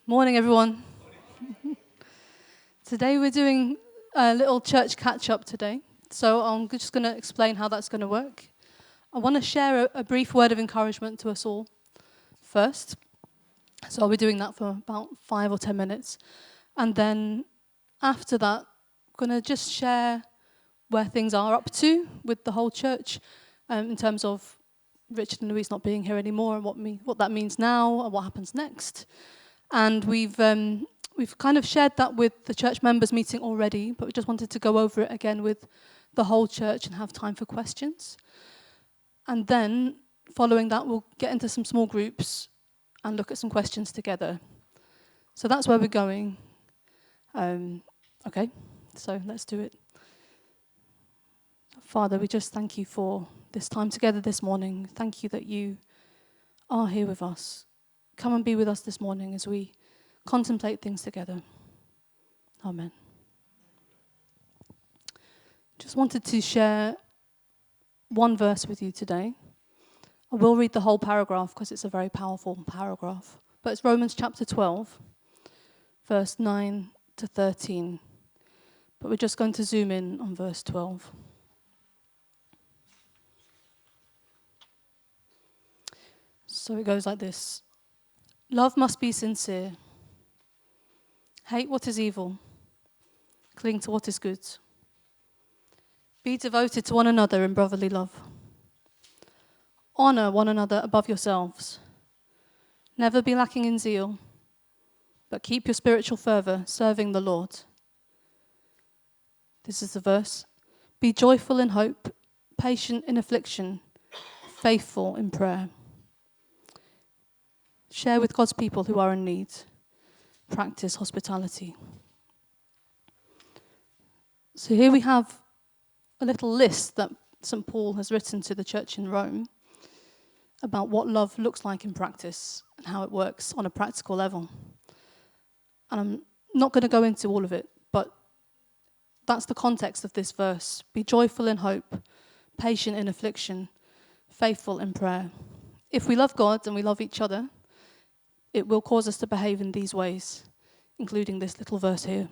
Morning, everyone. Today we're doing a little church catch-up today. So I'm just going to explain how that's going to work. I want to share a brief word of encouragement to us all first. So I'll be doing that for about 5 or 10 minutes. And then after that, I'm going to just share where things are up to with the whole church in terms of Richard and Louise not being here anymore and what that means now and what happens next. And we've kind of shared that with the church members meeting already, but we just wanted to go over it again with the whole church and have time for questions. And then, following that, we'll get into some small groups and look at some questions together. So that's where we're going. Okay, so let's do it. Father, we just thank you for this time together this morning. Thank you that you are here with us. Come and be with us this morning as we contemplate things together. Amen. Just wanted to share one verse with you today. I will read the whole paragraph because it's a very powerful paragraph. But it's Romans chapter 12, verse 9 to 13. But we're just going to zoom in on verse 12. So it goes like this. Love must be sincere. Hate what is evil. Cling to what is good. Be devoted to one another in brotherly love. Honor one another above yourselves. Never be lacking in zeal, but keep your spiritual fervor, serving the Lord. This is the verse. Be joyful in hope, patient in affliction, faithful in prayer. Share with God's people who are in need. Practice hospitality. So here we have a little list that St. Paul has written to the church in Rome about what love looks like in practice and how it works on a practical level. And I'm not going to go into all of it, but that's the context of this verse. Be joyful in hope, patient in affliction, faithful in prayer. If we love God and we love each other, it will cause us to behave in these ways, including this little verse here.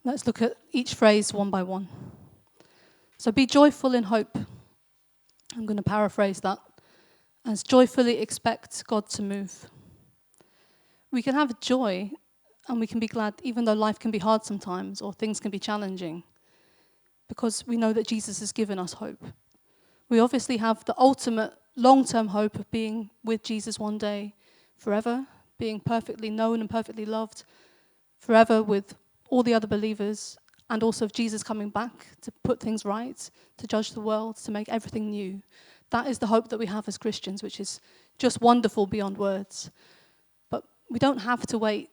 Let's look at each phrase one by one. So be joyful in hope. I'm going to paraphrase that as joyfully expect God to move. We can have joy and we can be glad even though life can be hard sometimes or things can be challenging because we know that Jesus has given us hope. We obviously have the ultimate long-term hope of being with Jesus one day forever, being perfectly known and perfectly loved forever with all the other believers, and also of Jesus coming back to put things right, to judge the world, to make everything new. That is the hope that we have as Christians, which is just wonderful beyond words. But we don't have to wait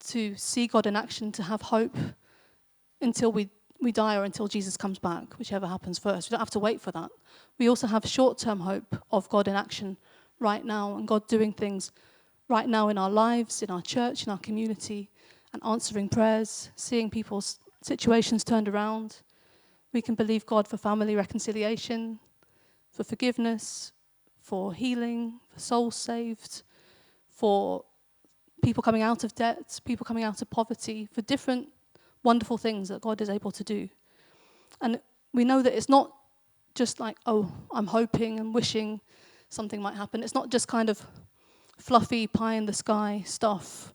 to see God in action to have hope until we die or until Jesus comes back, whichever happens first. We don't have to wait for that. We also have short-term hope of God in action right now and God doing things right now in our lives, in our church, in our community, and answering prayers, seeing people's situations turned around. We can believe God for family reconciliation, for forgiveness, for healing, for souls saved, for people coming out of debt, people coming out of poverty, for different wonderful things that God is able to do. And we know that it's not just like, oh, I'm hoping and wishing something might happen. It's not just kind of fluffy pie in the sky stuff,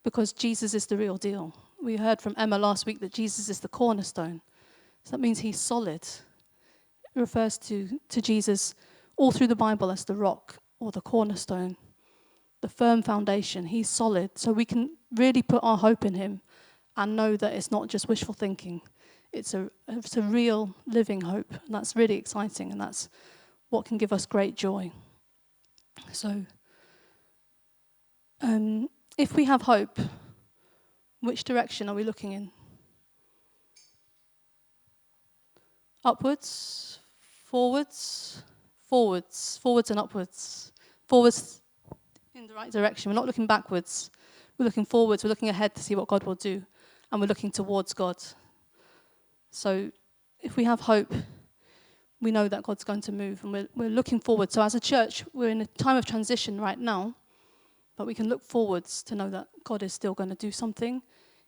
because Jesus is the real deal. We heard from Emma last week that Jesus is the cornerstone. So that means he's solid. It refers to Jesus all through the Bible as the rock or the cornerstone, the firm foundation. He's solid. So we can really put our hope in him and know that it's not just wishful thinking. It's a real living hope. And that's really exciting, and that's what can give us great joy. So if we have hope, which direction are we looking in? Upwards, forwards, forwards and upwards. Forwards in the right direction. We're not looking backwards. We're looking forwards. We're looking ahead to see what God will do. And we're looking towards God. So if we have hope, we know that God's going to move. And we're looking forward. So as a church, we're in a time of transition right now. But we can look forwards to know that God is still going to do something,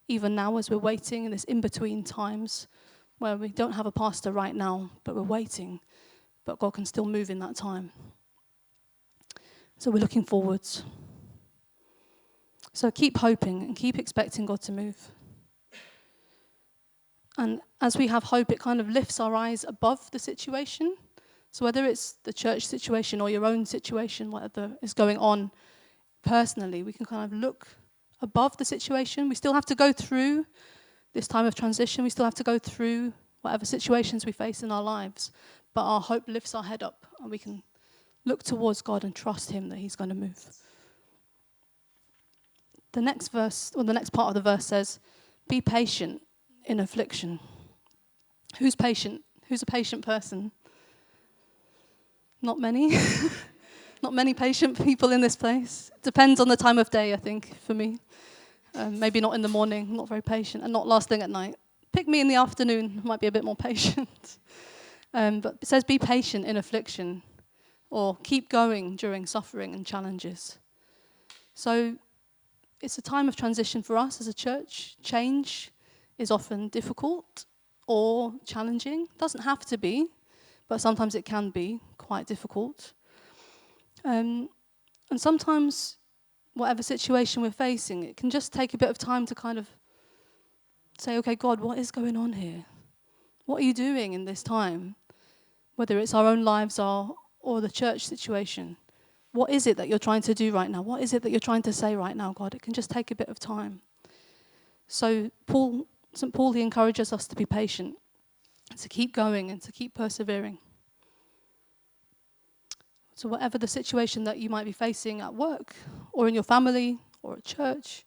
even now as we're waiting in this in-between times where we don't have a pastor right now, but we're waiting. But God can still move in that time. So we're looking forwards. So keep hoping and keep expecting God to move. And as we have hope, it kind of lifts our eyes above the situation. So whether it's the church situation or your own situation, whatever is going on personally, we can kind of look above the situation. We still have to go through this time of transition. We still have to go through whatever situations we face in our lives. But our hope lifts our head up and we can look towards God and trust him that he's going to move. The next verse, or the next part of the verse says, be patient in affliction. Who's patient? Who's a patient person? Not many. Not many patient people in this place. Depends on the time of day, I think, for me. Maybe not in the morning, not very patient, and not last thing at night. Pick me in the afternoon, might be a bit more patient. But it says be patient in affliction, or keep going during suffering and challenges. So it's a time of transition for us as a church. Change is often difficult or challenging. Doesn't have to be, but sometimes it can be quite difficult. And sometimes, whatever situation we're facing, it can just take a bit of time to kind of say, okay, God, what is going on here? What are you doing in this time? Whether it's our own lives or the church situation. What is it that you're trying to do right now? What is it that you're trying to say right now, God? It can just take a bit of time. So St. Paul, he encourages us to be patient, to keep going and to keep persevering. So whatever the situation that you might be facing at work or in your family or at church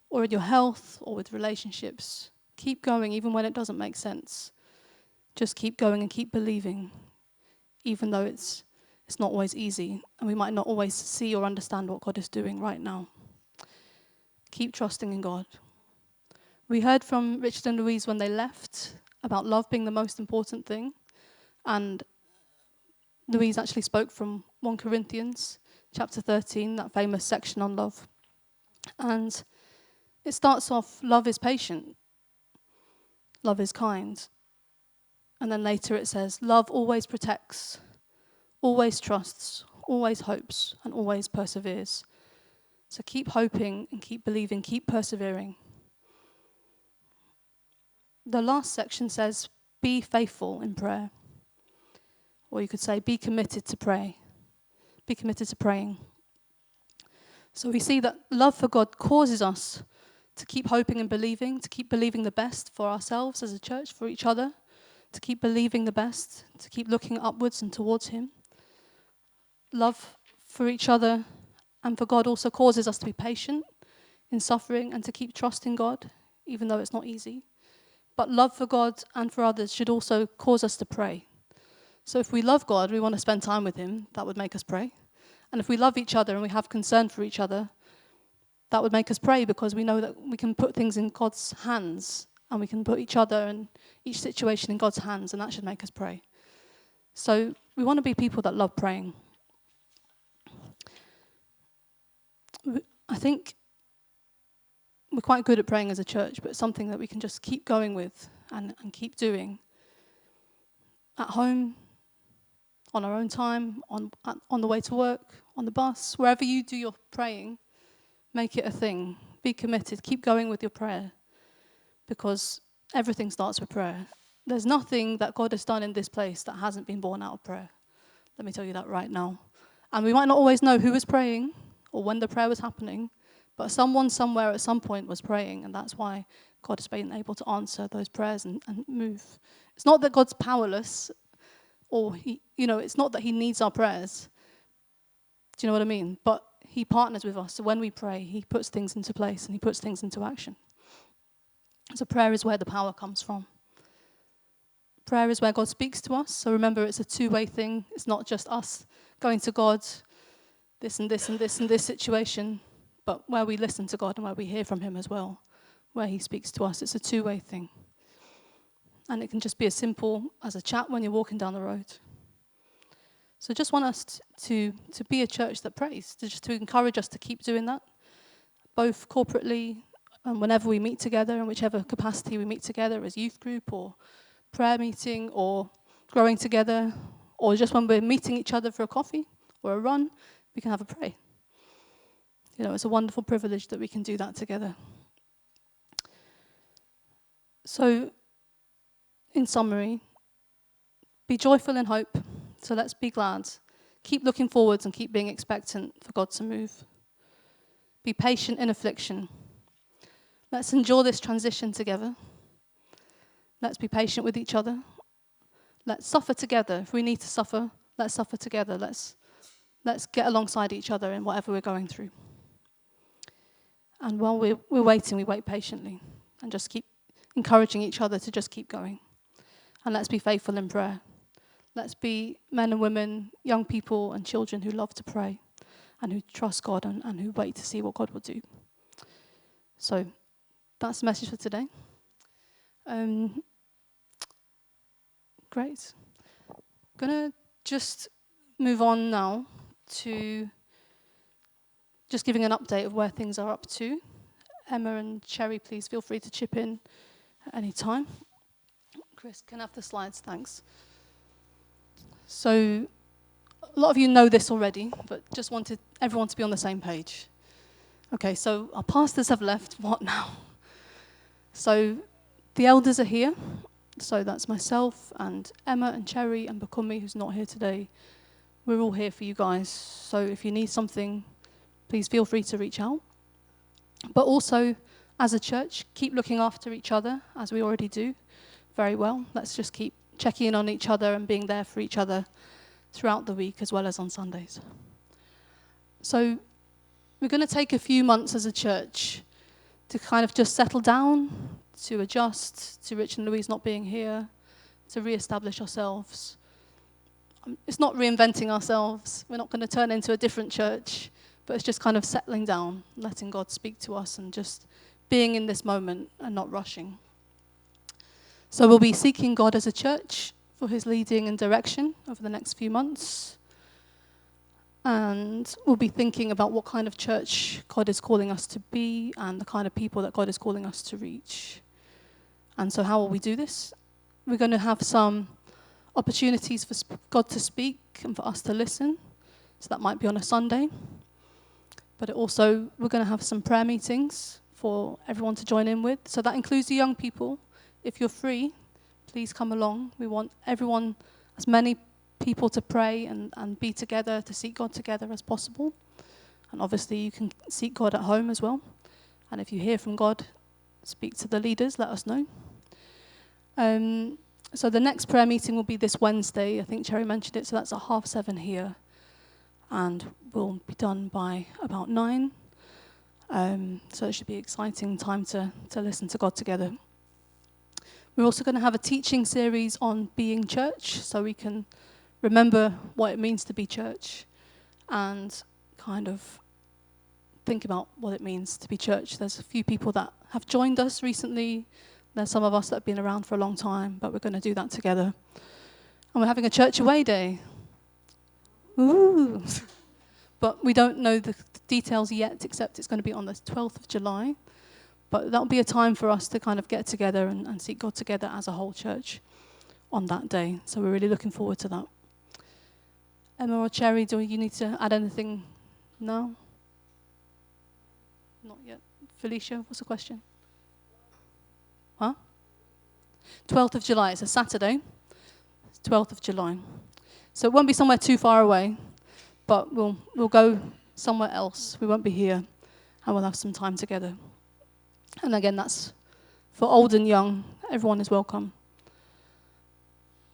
or in your health or with relationships, keep going even when it doesn't make sense. Just keep going and keep believing, even though it's not always easy and we might not always see or understand what God is doing right now. Keep trusting in God. We heard from Richard and Louise when they left about love being the most important thing. And Louise actually spoke from 1 Corinthians chapter 13, that famous section on love. And it starts off, love is patient, love is kind. And then later it says, love always protects, always trusts, always hopes, and always perseveres. So keep hoping and keep believing, keep persevering. The last section says, be faithful in prayer. Or you could say, be committed to pray. Be committed to praying. So we see that love for God causes us to keep hoping and believing, to keep believing the best for ourselves as a church, for each other, to keep believing the best, to keep looking upwards and towards him. Love for each other and for God also causes us to be patient in suffering and to keep trusting God, even though it's not easy. But love for God and for others should also cause us to pray. So if we love God, we want to spend time with him, that would make us pray. And if we love each other and we have concern for each other, that would make us pray because we know that we can put things in God's hands and we can put each other and each situation in God's hands, and that should make us pray. So we want to be people that love praying. I think we're quite good at praying as a church, but it's something that we can just keep going with and keep doing. At home, on our own time, on the way to work, on the bus, wherever you do your praying, make it a thing. Be committed. Keep going with your prayer because everything starts with prayer. There's nothing that God has done in this place that hasn't been born out of prayer. Let me tell you that right now. And we might not always know who was praying or when the prayer was happening, but someone somewhere at some point was praying, and that's why God has been able to answer those prayers and move. It's not that God's powerless or it's not that he needs our prayers. Do you know what I mean? But he partners with us. So when we pray, he puts things into place and he puts things into action. So prayer is where the power comes from. Prayer is where God speaks to us. So remember, it's a two-way thing. It's not just us going to God, this and this and this and this situation, but where we listen to God and where we hear from him as well, where he speaks to us. It's a two-way thing. And it can just be as simple as a chat when you're walking down the road. So just want us to be a church that prays, to encourage us to keep doing that, both corporately and whenever we meet together, in whichever capacity we meet together as youth group or prayer meeting or growing together, or just when we're meeting each other for a coffee or a run, we can have a pray. You know, it's a wonderful privilege that we can do that together. So, in summary, be joyful in hope. So let's be glad. Keep looking forwards and keep being expectant for God to move. Be patient in affliction. Let's endure this transition together. Let's be patient with each other. Let's suffer together. If we need to suffer, let's suffer together. Let's get alongside each other in whatever we're going through. And while we're waiting, we wait patiently and just keep encouraging each other to just keep going. And let's be faithful in prayer. Let's be men and women, young people and children who love to pray and who trust God and who wait to see what God will do. So that's the message for today. Great. I'm going to just move on now to just giving an update of where things are up to. Emma and Cherry, please feel free to chip in at any time. Chris, can I have the slides? Thanks. So a lot of you know this already, but just wanted everyone to be on the same page. Okay, so our pastors have left. What now? So the elders are here. So that's myself and Emma and Cherry and Bakumi, who's not here today. We're all here for you guys. So if you need something, please feel free to reach out. But also, as a church, keep looking after each other, as we already do very well. Let's just keep checking in on each other and being there for each other throughout the week as well as on Sundays. So we're going to take a few months as a church to kind of just settle down, to adjust to Rich and Louise not being here, to re-establish ourselves. It's not reinventing ourselves. We're not going to turn into a different church, but it's just kind of settling down, letting God speak to us and just being in this moment and not rushing. So we'll be seeking God as a church for his leading and direction over the next few months. And we'll be thinking about what kind of church God is calling us to be and the kind of people that God is calling us to reach. And so how will we do this? We're going to have some opportunities for God to speak and for us to listen. So that might be on a Sunday. But also, we're going to have some prayer meetings for everyone to join in with. So that includes the young people. If you're free, please come along. We want everyone, as many people to pray and be together, to seek God together as possible. And obviously, you can seek God at home as well. And if you hear from God, speak to the leaders, let us know. So the next prayer meeting will be this Wednesday. I think Cherry mentioned it, so that's at 7:30 here. And we'll be done by about 9. So it should be an exciting time to listen to God together. We're also going to have a teaching series on being church, so we can remember what it means to be church and kind of think about what it means to be church. There's a few people that have joined us recently. There's some of us that have been around for a long time, but we're going to do that together. And we're having a church away day. Ooh. But we don't know the details yet, except it's going to be on the 12th of July. But that'll be a time for us to kind of get together and seek God together as a whole church on that day. So we're really looking forward to that. Emma or Cherry, do you need to add anything? No? Not yet. Felicia, what's the question? Huh? 12th of July. It's a Saturday. It's 12th of July. So it won't be somewhere too far away, but we'll go somewhere else. We won't be here, and we'll have some time together. And again, that's for old and young. Everyone is welcome.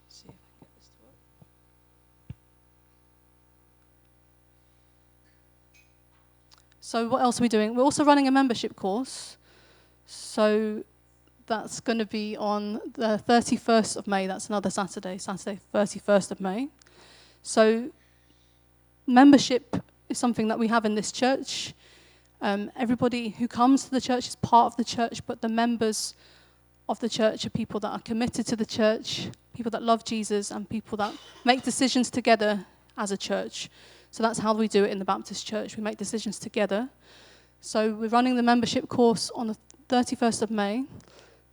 See if I can get this to work. So what else are we doing? We're also running a membership course. So that's going to be on the 31st of May. That's another Saturday, 31st of May. So membership is something that we have in this church. Everybody who comes to the church is part of the church, but the members of the church are people that are committed to the church, people that love Jesus, and people that make decisions together as a church. So that's how we do it in the Baptist Church. We make decisions together. So we're running the membership course on the 31st of May.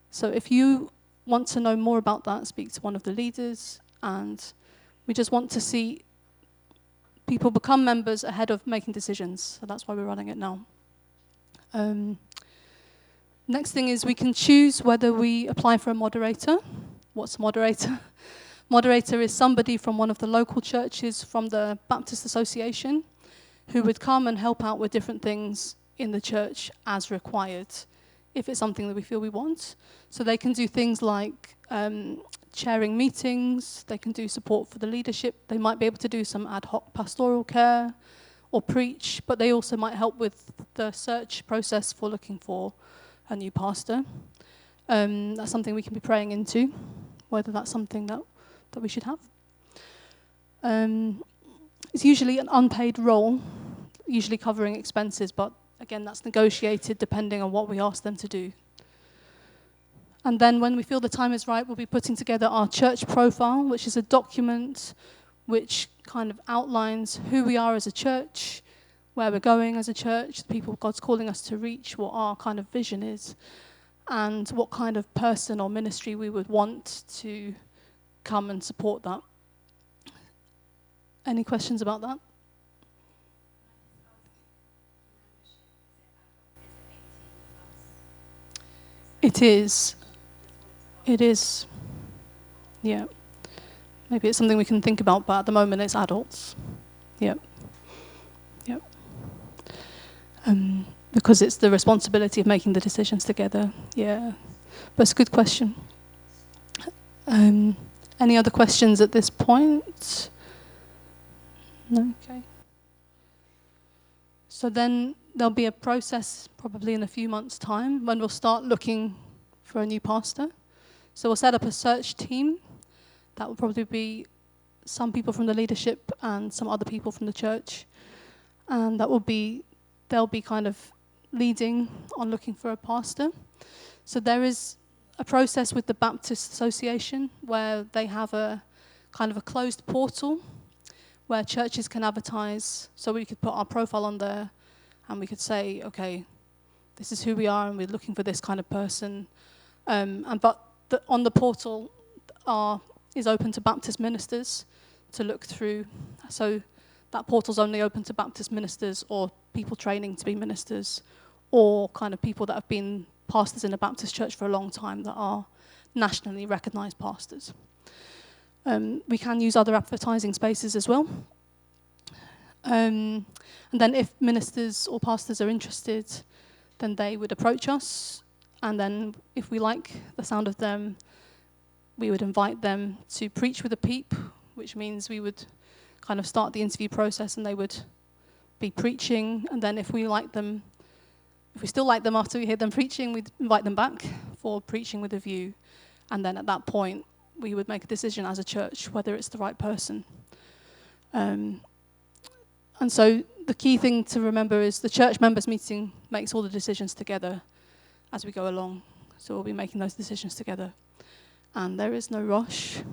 So if you want to know more about that, speak to one of the leaders. And we just want to see people become members ahead of making decisions. So that's why we're running it now. Next thing is we can choose whether we apply for a moderator. What's a moderator? Moderator is somebody from one of the local churches from the Baptist Association who would come and help out with different things in the church as required, if it's something that we feel we want. So they can do things like chairing meetings, they can do support for the leadership, they might be able to do some ad hoc pastoral care or preach, but they also might help with the search process for looking for a new pastor. That's something we can be praying into, whether that's something that we should have. It's usually an unpaid role, usually covering expenses, but again, that's negotiated depending on what we ask them to do. And then when we feel the time is right, we'll be putting together our church profile, which is a document which kind of outlines who we are as a church, where we're going as a church, the people God's calling us to reach, what our kind of vision is, and what kind of person or ministry we would want to come and support that. Any questions about that? It is. It is. Yeah. Maybe it's something we can think about, but at the moment it's adults. Yeah. Yeah. Because it's the responsibility of making the decisions together. Yeah. But it's a good question. Any other questions at this point? No? Okay. So then there'll be a process probably in a few months' time when we'll start looking for a new pastor. So we'll set up a search team. That will probably be some people from the leadership and some other people from the church. And they'll be kind of leading on looking for a pastor. So there is a process with the Baptist Association where they have a kind of a closed portal where churches can advertise. So we could put our profile on there and we could say, okay, this is who we are and we're looking for this kind of person. But on the portal is open to Baptist ministers to look through. So that portal's only open to Baptist ministers or people training to be ministers or kind of people that have been pastors in a Baptist church for a long time that are nationally recognized pastors. We can use other advertising spaces as well. And then if ministers or pastors are interested, then they would approach us. And then if we like the sound of them, we would invite them to preach with a peep, which means we would kind of start the interview process and they would be preaching. And then if we still like them after we hear them preaching, we'd invite them back for preaching with a view. And then at that point, we would make a decision as a church whether it's the right person. And so the key thing to remember is the church members meeting makes all the decisions together as we go along. So we'll be making those decisions together. And there is no rush,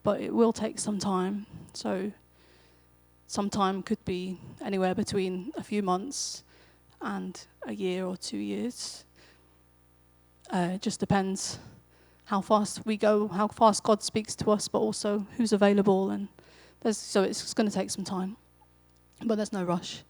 but it will take some time. So some time could be anywhere between a few months and a year or 2 years. It just depends how fast we go, how fast God speaks to us, but also who's available. So it's going to take some time, but there's no rush.